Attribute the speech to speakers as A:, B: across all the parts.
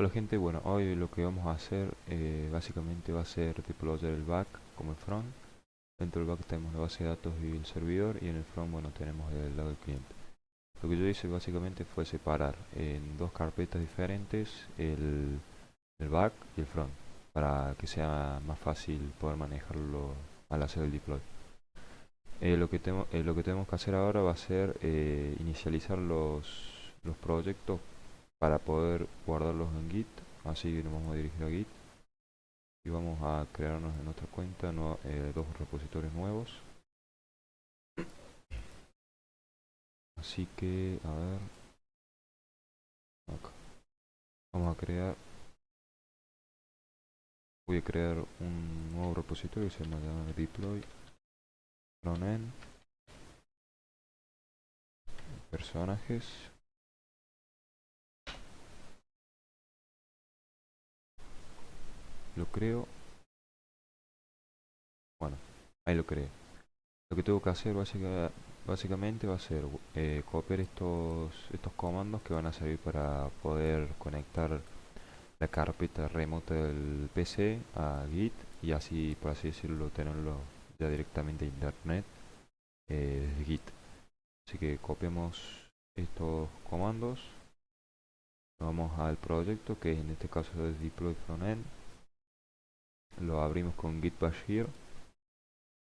A: Hola gente, bueno, hoy lo que vamos a hacer básicamente va a ser deployar el back como el front. Dentro del back tenemos la base de datos y el servidor, y en el front, bueno, tenemos el lado del cliente. Lo que yo hice básicamente fue separar en dos carpetas diferentes el back y el front, para que sea más fácil poder manejarlo al hacer el deploy. Lo que tenemos que hacer ahora va a ser inicializar los proyectos para poder guardarlos en Git. Así que nos vamos a dirigir a Git y vamos a crearnos en nuestra cuenta dos repositorios nuevos. Así que, a ver, acá. Vamos a crear, voy a crear un nuevo repositorio que se llama deploy frontend personajes. Lo creo, bueno, ahí lo creé. Lo que tengo que hacer básicamente va a ser copiar estos comandos que van a servir para poder conectar la carpeta remota del PC a Git, y así, por así decirlo, tenerlo ya directamente a internet desde Git. Así que copiamos estos comandos, vamos al proyecto, que en este caso es deploy frontend. Lo abrimos con git bash here,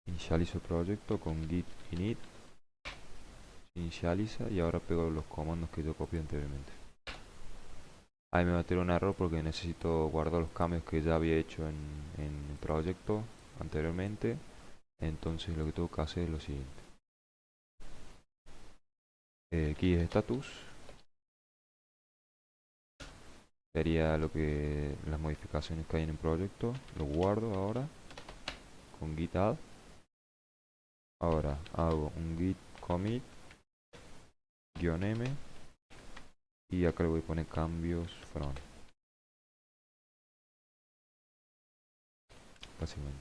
A: inicializo el proyecto con git init, se inicializa, y ahora pego los comandos que yo copié anteriormente. Ahí me va a tener un error porque necesito guardar los cambios que ya había hecho en el proyecto anteriormente. Entonces lo que tengo que hacer es lo siguiente: key de status sería las modificaciones que hay en el proyecto. Lo guardo ahora con git add. Ahora hago un git commit -m, y acá le voy a poner cambios front, básicamente.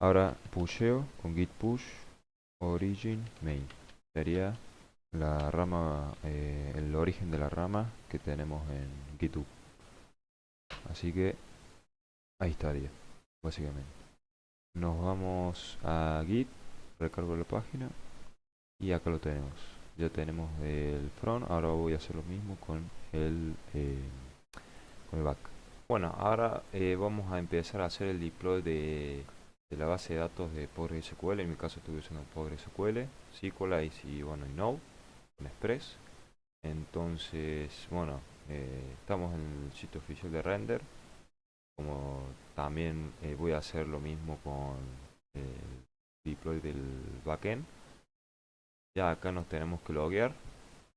A: Ahora pusheo con git push origin main. Sería la rama, el origen de la rama que tenemos en GitHub. Así que ahí estaría, básicamente. Nos vamos a Git, recargo la página, y acá lo tenemos. Ya tenemos el front. Ahora voy a hacer lo mismo con el back. Bueno, ahora vamos a empezar a hacer el deploy de la base de datos de PostgreSQL. En mi caso estoy usando PostgreSQL, SQLite y bueno, y Node con Express. Entonces, bueno, estamos en el sitio oficial de Render. Como también voy a hacer lo mismo con el deploy del backend. Ya acá nos tenemos que loguear.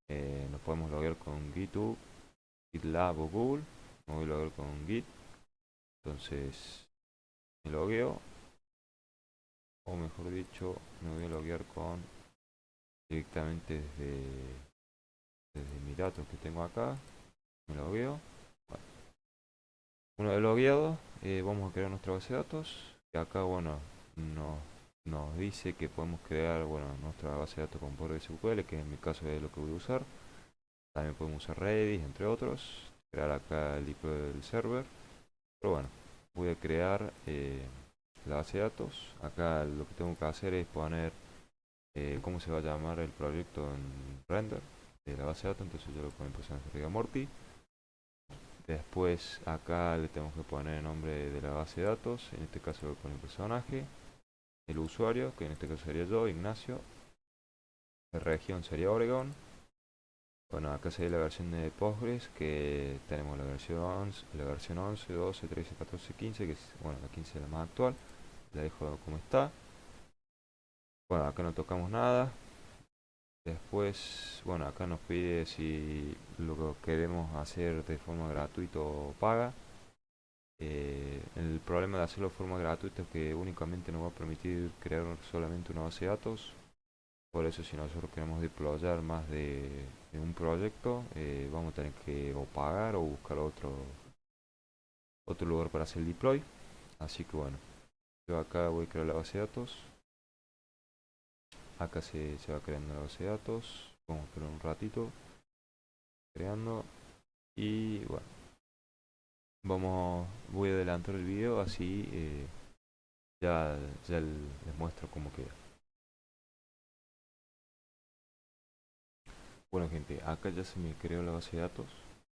A: Nos podemos loguear con GitHub, GitLab o Google. Me voy a loguear con Git. Entonces me logueo, o mejor dicho, me voy a loguear directamente desde mis datos que tengo acá. Me logueo. Bueno, una vez logueado, vamos a crear nuestra base de datos. Y acá, bueno, nos, nos dice que podemos crear, bueno, nuestra base de datos con PostgreSQL, que en mi caso es lo que voy a usar. También podemos usar Redis, entre otros. Crear acá el deploy del server. Pero bueno, voy a crear la base de datos. Acá lo que tengo que hacer es poner cómo se va a llamar el proyecto en render de la base de datos. Entonces yo lo pongo en personaje Riga Morty. Después acá le tenemos que poner el nombre de la base de datos. En este caso lo pone el personaje. El usuario, que en este caso sería yo, Ignacio. La región sería Oregon. Bueno, acá sería la versión de Postgres, que tenemos la versión 11, 12, 13, 14, 15, que es, bueno, la 15 es la más actual. La dejo como está. Bueno, acá no tocamos nada. Después, bueno, acá nos pide si lo que queremos hacer de forma gratuita o paga. El problema de hacerlo de forma gratuita es que únicamente nos va a permitir crear solamente una base de datos. Por eso, si nosotros queremos deployar más de un proyecto, vamos a tener que o pagar o buscar otro lugar para hacer el deploy. Así que bueno, yo acá voy a crear la base de datos. Acá se va creando la base de datos. Vamos a esperar un ratito creando. Y bueno, voy a adelantar el video así ya les muestro cómo queda. Bueno gente, acá ya se me creó la base de datos.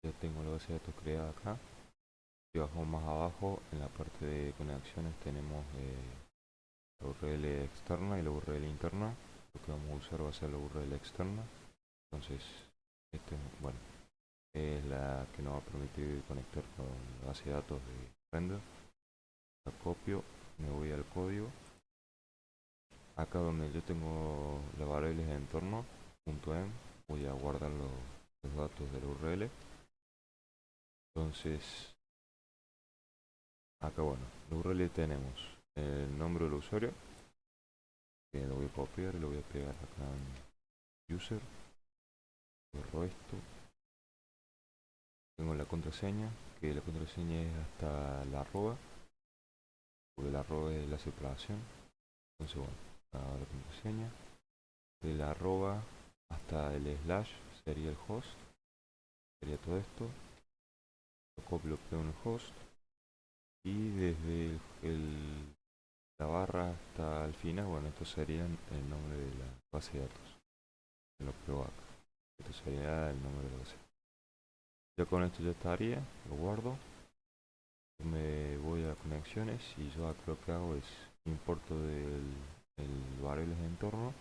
A: Ya tengo la base de datos creada acá. Si bajamos más abajo, en la parte de conexiones tenemos la URL externa y la URL interna. Lo que vamos a usar va a ser la URL externa. Entonces, bueno, es la que nos va a permitir conectar con la base de datos de Render. La copio, me voy al código. Acá donde yo tengo las variables de entorno, .env, voy a guardar los datos de la URL. Entonces, acá bueno, la URL tenemos el nombre del usuario, que lo voy a copiar y lo voy a pegar acá en user, borro esto. Tengo la contraseña, que la contraseña es hasta la arroba, porque la arroba es la separación. Entonces bueno, ahora la contraseña, de la arroba hasta el slash sería el host, sería todo esto. Lo copio, lo pego en el host y desde la barra hasta el final, bueno, esto sería el nombre de la base de datos. Lo pego acá. Esto sería el nombre de la base de datos. Ya con esto ya estaría, lo guardo. Me voy a conexiones y yo acá lo que hago es importo el variables de entorno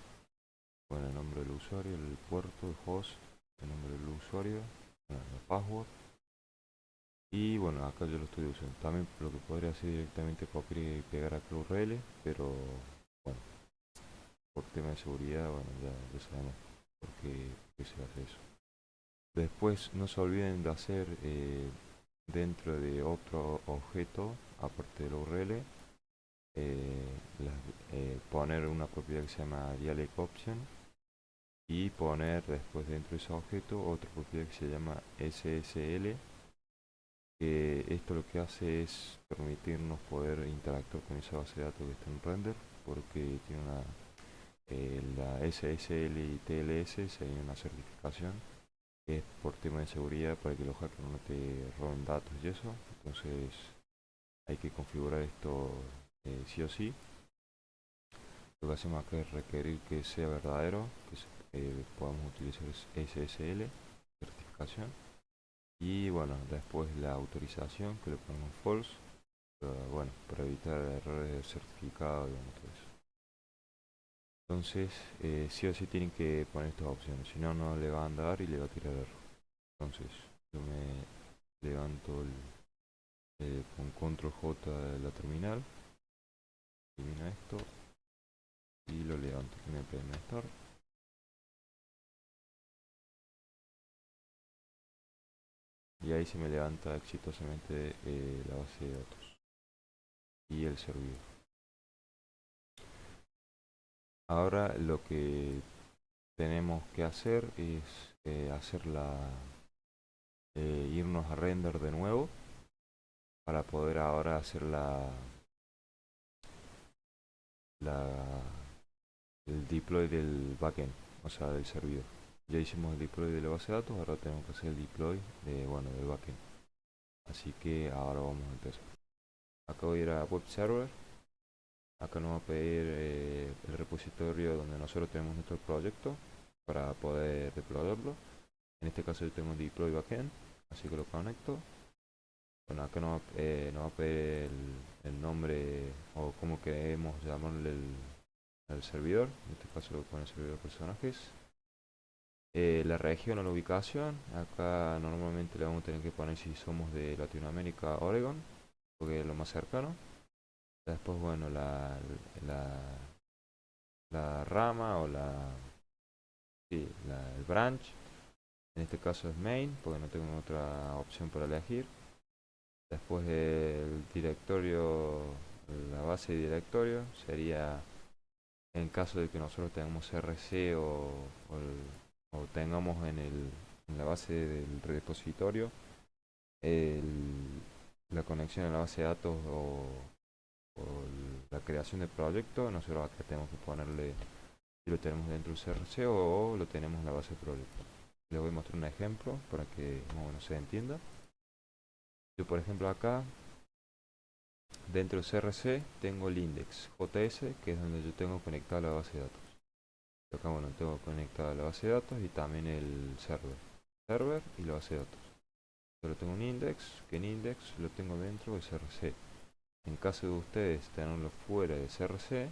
A: con el nombre del usuario, el puerto, el host, el nombre del usuario, bueno, el password. Y bueno, acá yo lo estoy usando. También lo que podría hacer directamente copiar y pegar acá la URL, pero bueno, por tema de seguridad, bueno, ya sabemos por qué se hace eso. Después no se olviden de hacer dentro de otro objeto, aparte de la URL, poner una propiedad que se llama dialect option y poner después dentro de ese objeto otra propiedad que se llama SSL, que esto lo que hace es permitirnos poder interactuar con esa base de datos que está en render, porque tiene la SSL y TLS sería una certificación que es por tema de seguridad para que los hackers no te roben datos y eso. Entonces hay que configurar esto sí o sí. Lo que hacemos acá es requerir que sea verdadero, que podamos utilizar SSL, certificación. Y bueno, después la autorización, que le ponemos false, bueno, para evitar errores de certificado, digamos, todo eso. Entonces, sí o sí tienen que poner estas opciones, si no, no le va a andar y le va a tirar error. Entonces, yo me levanto con control J de la terminal, elimino esto y lo levanto aquí en el PM Store. Y ahí se me levanta exitosamente la base de datos y el servidor. Ahora lo que tenemos que hacer es irnos a render de nuevo para poder ahora hacer la el deploy del backend, o sea, del servidor. Ya hicimos el deploy de la base de datos, ahora tenemos que hacer el deploy bueno, del backend. Así que ahora vamos a empezar. Acá voy a ir a web server. Acá nos va a pedir el repositorio donde nosotros tenemos nuestro proyecto para poder deployarlo. En este caso yo tengo deploy backend, así que lo conecto. Bueno, acá nos va a pedir el nombre o cómo queremos llamarle al servidor. En este caso lo voy a poner servidor personajes. La región o la ubicación, acá normalmente le vamos a tener que poner si somos de Latinoamérica, Oregon, porque es lo más cercano. Después, bueno, la, la rama o sí, el branch, en este caso es main, porque no tengo otra opción para elegir. Después el directorio, la base de directorio, sería en caso de que nosotros tengamos RC o tengamos en la base del repositorio la conexión a la base de datos o la creación del proyecto, nosotros acá tenemos que ponerle si lo tenemos dentro del CRC o lo tenemos en la base de proyecto. Les voy a mostrar un ejemplo para que más o menos se entienda. Yo por ejemplo acá, dentro del CRC, tengo el index JS, que es donde yo tengo conectada la base de datos. Acá bueno, tengo conectada la base de datos y también el server y la base de datos. Yo tengo un index, que en index lo tengo dentro del CRC. En caso de ustedes tenerlo fuera del CRC,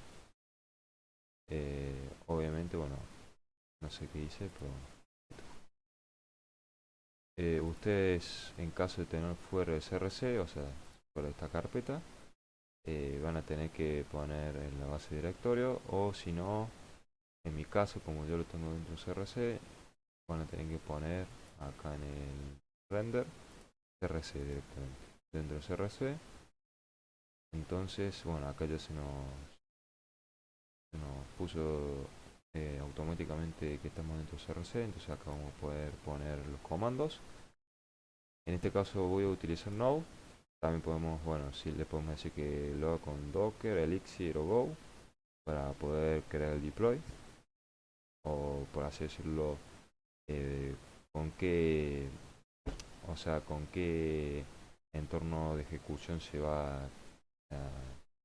A: obviamente, bueno, no sé qué hice, pero ustedes en caso de tener fuera del CRC, o sea, fuera de esta carpeta, van a tener que poner en la base de directorio, o si no, en mi caso, como yo lo tengo dentro del CRC, van a tener que poner acá en el render CRC directamente dentro del CRC. Entonces, bueno, acá ya se nos puso automáticamente que estamos dentro del CRC, entonces acá vamos a poder poner los comandos. En este caso voy a utilizar Node. También podemos, bueno, si le podemos decir que lo haga con Docker, Elixir o Go para poder crear el deploy, o por así decirlo, eh, con qué, o sea, con qué entorno de ejecución se va a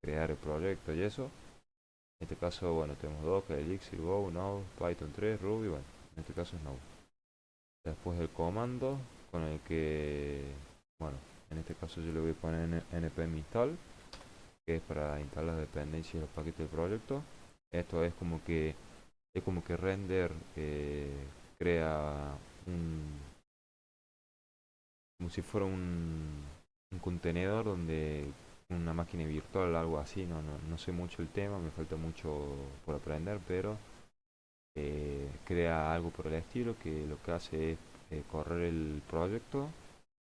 A: crear el proyecto y eso. En este caso, bueno, tenemos Docker, Elixir, Go, Node, Python 3, Ruby, bueno, en este caso es Node. Después el comando con el que, bueno, en este caso yo le voy a poner npm install, que es para instalar las dependencias y los paquetes del proyecto. Esto es como que render crea un, como si fuera un contenedor donde una máquina virtual o algo así. No sé mucho el tema, me falta mucho por aprender, pero crea algo por el estilo que lo que hace es correr el proyecto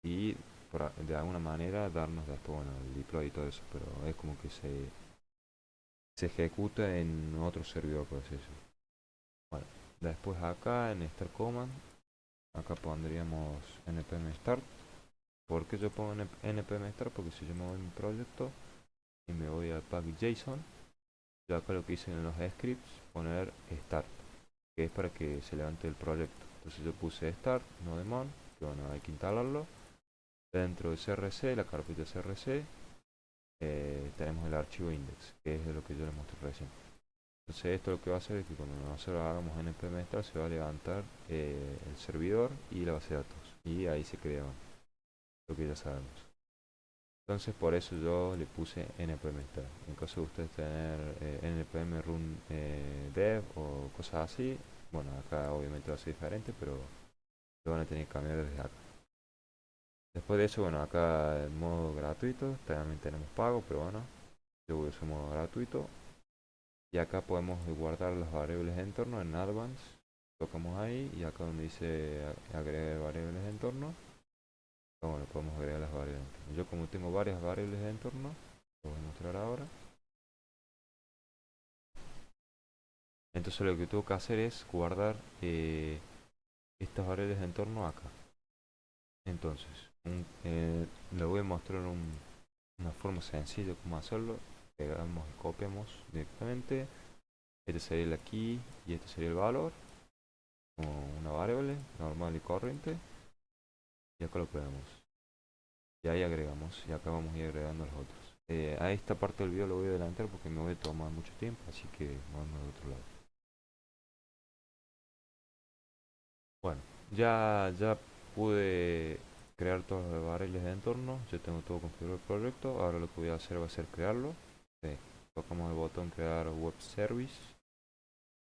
A: y de alguna manera darnos después, bueno, el deploy y todo eso, pero es como que se ejecuta en otro servidor, por así decirlo. Bueno, después acá en start command, acá pondríamos npm start. ¿Por qué yo pongo npm start? Porque si yo me voy a mi proyecto y me voy al pack.json, yo acá lo que hice en los scripts, poner start, que es para que se levante el proyecto. Entonces yo puse start, no daemon, que bueno, hay que instalarlo. Dentro de CRC, la carpeta CRC, tenemos el archivo index, que es de lo que yo les mostré recién. Entonces esto lo que va a hacer es que cuando nosotros hagamos npm start se va a levantar el servidor y la base de datos, y ahí se crea lo que ya sabemos. Entonces por eso yo le puse npm start. En caso de ustedes tener npm run dev o cosas así, bueno, acá obviamente va a ser diferente, pero lo van a tener que cambiar desde acá. Después de eso, bueno, acá en modo gratuito, también tenemos pago, pero bueno, yo voy a usar modo gratuito. Y acá podemos guardar las variables de entorno en Advanced. Tocamos ahí y acá donde dice agregar variables de entorno, bueno, podemos agregar las variables de entorno. Yo como tengo varias variables de entorno, lo voy a mostrar ahora. Entonces lo que tengo que hacer es guardar estas variables de entorno acá. Entonces, le voy a mostrar una forma sencilla de cómo hacerlo. Pegamos y copiamos directamente. Este sería el key y este sería el valor, como una variable normal y corriente. Y acá lo pegamos. Y ahí agregamos. Y acá vamos a ir agregando los otros. A esta parte del video lo voy a adelantar porque me voy a tomar mucho tiempo, así que vamos al otro lado. Bueno, ya pude crear todas las variables de entorno. Yo tengo todo configurado el proyecto. Ahora lo que voy a hacer va a ser crearlo. Tocamos el botón crear web service.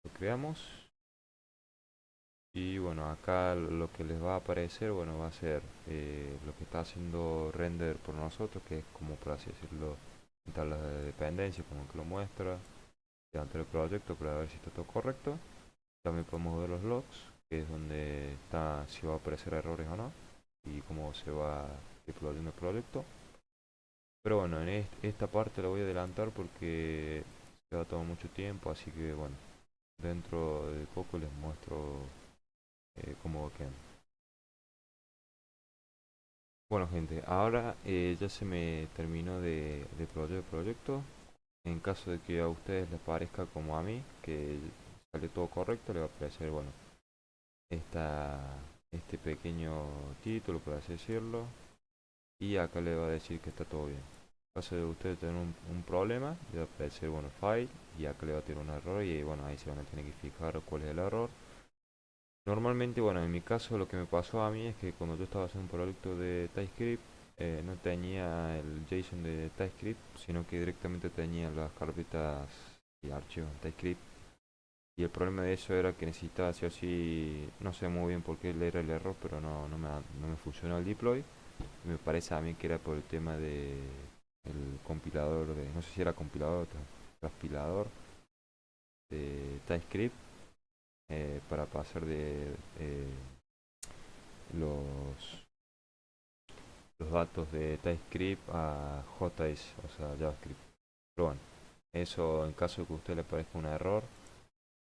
A: Lo creamos. Y bueno, acá lo que les va a aparecer, bueno, va a ser lo que está haciendo render por nosotros, que es como por así decirlo, en tablas de dependencia, como que lo muestra, levantar el proyecto para ver si está todo correcto. También podemos ver los logs, que es donde está si va a aparecer errores o no, y cómo se va deployando el proyecto. Pero bueno, en esta parte la voy a adelantar porque se va a tomar mucho tiempo, así que bueno, dentro de poco les muestro cómo va quedando. Bueno gente, ahora ya se me terminó de deployar el proyecto. En caso de que a ustedes les parezca como a mí, que sale todo correcto, le va a aparecer, bueno, este pequeño título, por así decirlo, y acá le va a decir que está todo bien. En caso de ustedes tener un problema, le va a aparecer, bueno, file, y acá le va a tener un error, y bueno, ahí se van a tener que fijar cuál es el error. Normalmente, bueno, en mi caso lo que me pasó a mí es que cuando yo estaba haciendo un proyecto de TypeScript, no tenía el JSON de TypeScript, sino que directamente tenía las carpetas y archivos en TypeScript. Y el problema de eso era que necesitaba sí o sí, no sé muy bien por qué era el error, pero no me funcionó el deploy. Me parece a mí que era por el tema de el compilador de, no sé si era compilador o transpilador de TypeScript, para pasar de los, los datos de TypeScript a JS, o sea, JavaScript. Pero bueno, eso en caso de que a usted le parezca un error,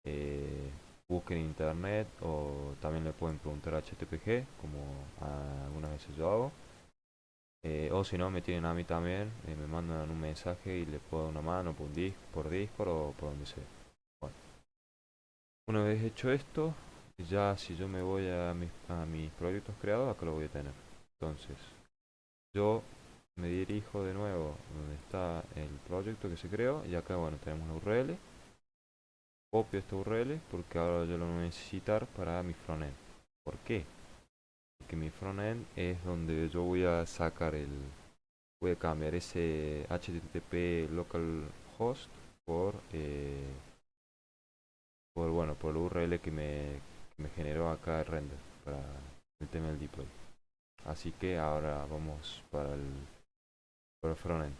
A: eh, busquen en internet o también le pueden preguntar a HTTPG, como algunas veces yo hago. O si no, me tienen a mí también, me mandan un mensaje y le puedo dar una mano por Discord o por donde sea. Bueno, una vez hecho esto, ya si yo me voy a mis proyectos creados, acá lo voy a tener. Entonces, yo me dirijo de nuevo donde está el proyecto que se creó y acá, bueno, tenemos la URL. Copio esta URL porque ahora yo lo voy a necesitar para mi frontend. ¿Por qué? Porque mi frontend es donde yo voy a sacar voy a cambiar ese HTTP localhost por el URL que me generó acá el render para el tema del deploy. Así que ahora vamos para el frontend.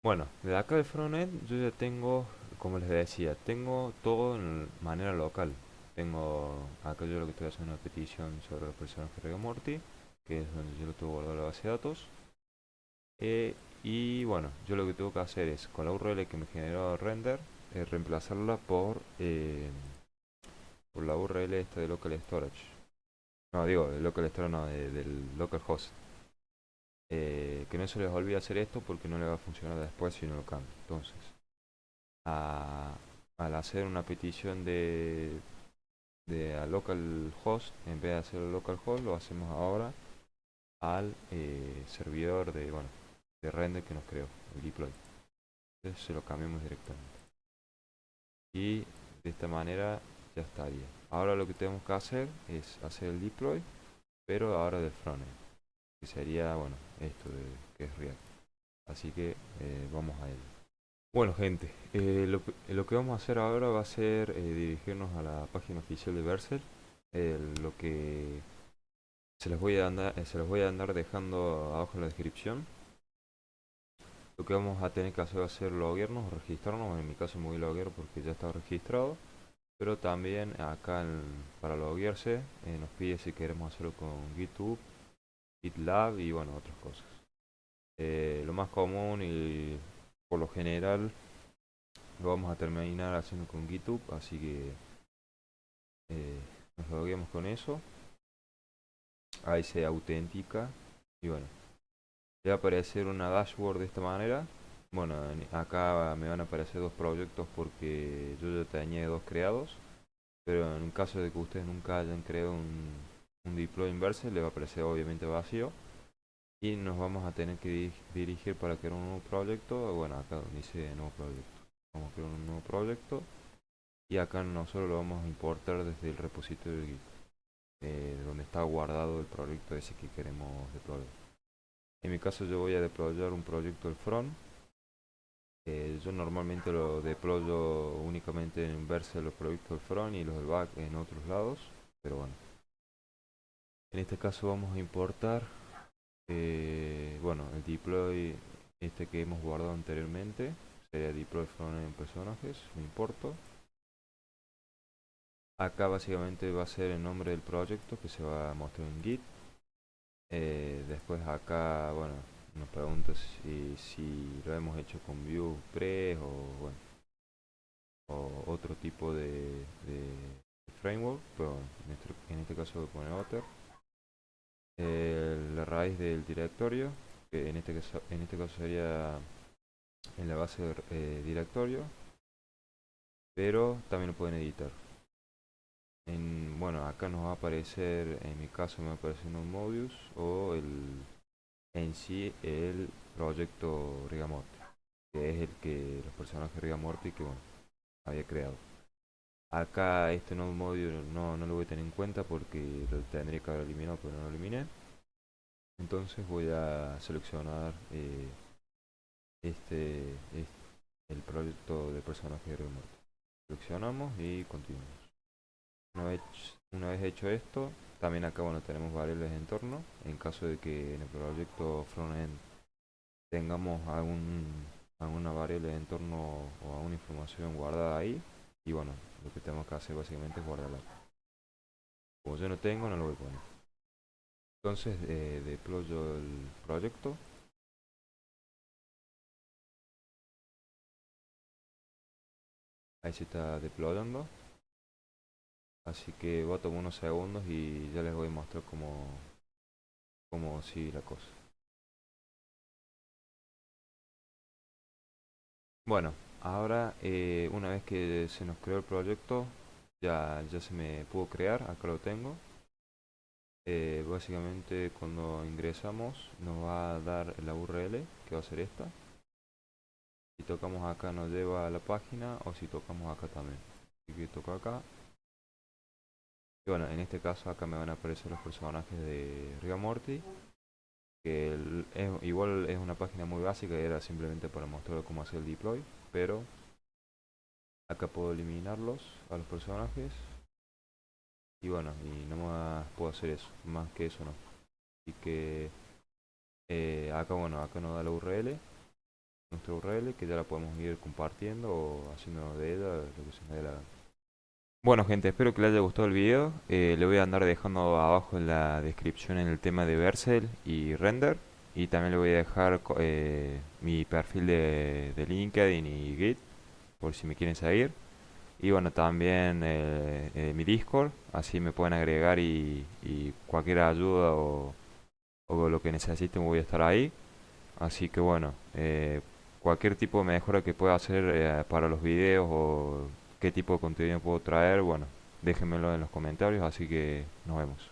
A: Bueno, de acá del frontend yo ya tengo, como les decía, tengo todo en manera local. Tengo acá yo lo que estoy haciendo una petición sobre los personajes de Rick and Morty, que es donde yo lo tengo guardado en la base de datos. Y bueno, yo lo que tengo que hacer es, con la URL que me generó render, reemplazarla por la URL esta de local storage. No, digo, de local storage no, del localhost. Que no se les olvide hacer esto porque no le va a funcionar después si no lo cambio. Entonces, a- al hacer una petición de a localhost, en vez de hacer el localhost, lo hacemos ahora al servidor bueno, de render que nos creó, el deploy. Entonces se lo cambiamos directamente. Y de esta manera ya estaría. Ahora lo que tenemos que hacer es hacer el deploy, pero ahora del frontend, que sería, bueno, esto de que es React. Así que vamos a ello. Bueno, gente, lo que vamos a hacer ahora va a ser dirigirnos a la página oficial de Vercel. Lo que se los voy a andar dejando abajo en la descripción. Lo que vamos a tener que hacer va a ser loguearnos o registrarnos. En mi caso me voy a loguear porque ya está registrado. Pero también acá para loguearse nos pide si queremos hacerlo con GitHub, GitLab y bueno, otras cosas. Lo más común y por lo general lo vamos a terminar haciendo con GitHub, así que eh, nos logueamos con eso. Ahí se autentica y bueno, le va a aparecer una dashboard de esta manera. Bueno, acá me van a aparecer dos proyectos porque yo ya tenía dos creados. Pero en caso de que ustedes nunca hayan creado un deploy inverse, le va a aparecer obviamente vacío. Y nos vamos a tener que dirigir para crear un nuevo proyecto. Bueno, acá donde dice nuevo proyecto. Vamos a crear un nuevo proyecto. Y acá nosotros lo vamos a importar desde el repositorio de Git, donde está guardado el proyecto ese que queremos deployar. En mi caso yo voy a deployar un proyecto del front. Yo normalmente lo deployo únicamente en Vercel los proyectos del front y los del back en otros lados. Pero bueno, en este caso vamos a importar, bueno, el deploy este que hemos guardado anteriormente. Sería deploy from en personajes, lo importo. Acá básicamente va a ser el nombre del proyecto que se va a mostrar en Git. Después acá, bueno, nos pregunta si lo hemos hecho con Vue.js o, bueno, o otro tipo de framework, pero en este caso voy a poner Otter. La raíz del directorio, que en este caso sería en la base de directorio, pero también lo pueden editar. Bueno, acá nos va a aparecer, en mi caso me va a aparecer un Modius o en sí el proyecto Riga Morty, que es el que los personajes de Riga Morty que bueno, había creado. Acá este nuevo Modius no lo voy a tener en cuenta porque lo tendría que haber eliminado, pero no lo eliminé. Entonces voy a seleccionar este, el proyecto de personaje de Riga Morty. Seleccionamos y continuamos. Una vez hecho esto, también acá bueno, tenemos variables de entorno. En caso de que en el proyecto frontend tengamos alguna variable de entorno o alguna información guardada ahí, y bueno, lo que tenemos que hacer básicamente es guardarla. Como yo no tengo, no lo voy a poner. Entonces deployo el proyecto. Ahí se está deployando. Así que va a tomar unos segundos y ya les voy a mostrar cómo sigue la cosa. Bueno, ahora una vez que se nos creó el proyecto, ya se me pudo crear, acá lo tengo. Básicamente cuando ingresamos nos va a dar la URL, que va a ser esta. Si tocamos acá nos lleva a la página o si tocamos acá también. Así que toco acá. Y bueno, en este caso acá me van a aparecer los personajes de Rick and Morty. Que igual es una página muy básica, era simplemente para mostrar cómo hacer el deploy. Pero acá puedo eliminarlos a los personajes. Y bueno, y no más puedo hacer eso, más que eso no. Así que acá bueno, acá nos da la URL, nuestra URL, que ya la podemos ir compartiendo o haciendo de ella lo que se me dé la gana. Bueno gente, espero que les haya gustado el video. Le voy a andar dejando abajo en la descripción en el tema de Vercel y Render. Y también le voy a dejar mi perfil de LinkedIn y Git, por si me quieren seguir. Y bueno, también mi Discord, así me pueden agregar y cualquier ayuda o lo que necesiten voy a estar ahí. Así que bueno, cualquier tipo de mejora que pueda hacer para los videos o qué tipo de contenido puedo traer, bueno, déjenmelo en los comentarios, así que nos vemos.